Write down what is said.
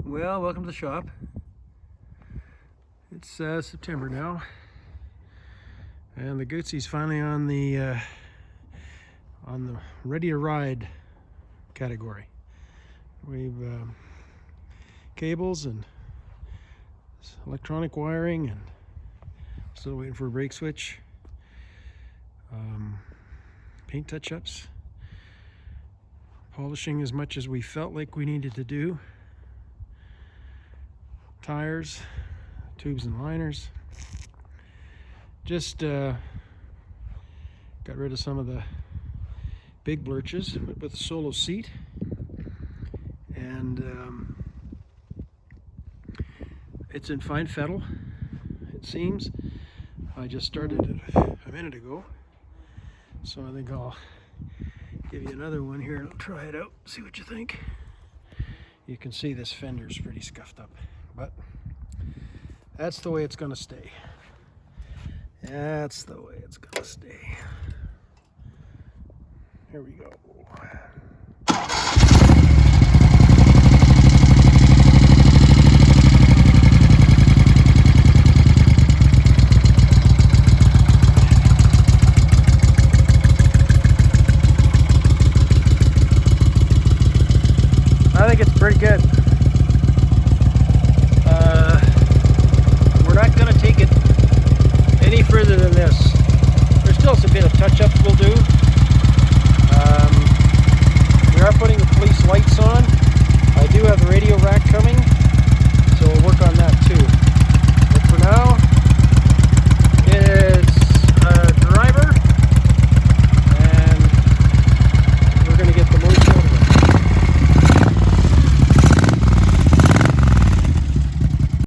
Well, welcome to the shop. It's September now, and the Guzzi's finally on the ready to ride category. We've cables and electronic wiring, and still waiting for a brake switch. Paint touch-ups, polishing as much as we felt like we needed to do. Tires, tubes and liners. Just got rid of some of the big blurches with the solo seat, and it's in fine fettle, it seems. I just started it a minute ago, so I think I'll give you another one here and try it out, see what you think. You can see this fender's pretty scuffed up, but that's the way it's going to stay. That's the way it's going to stay. Here we go. I think it's pretty good. We're not going to take it any further than this. There's still some bit of touch-ups we'll do. We are putting the police lights on.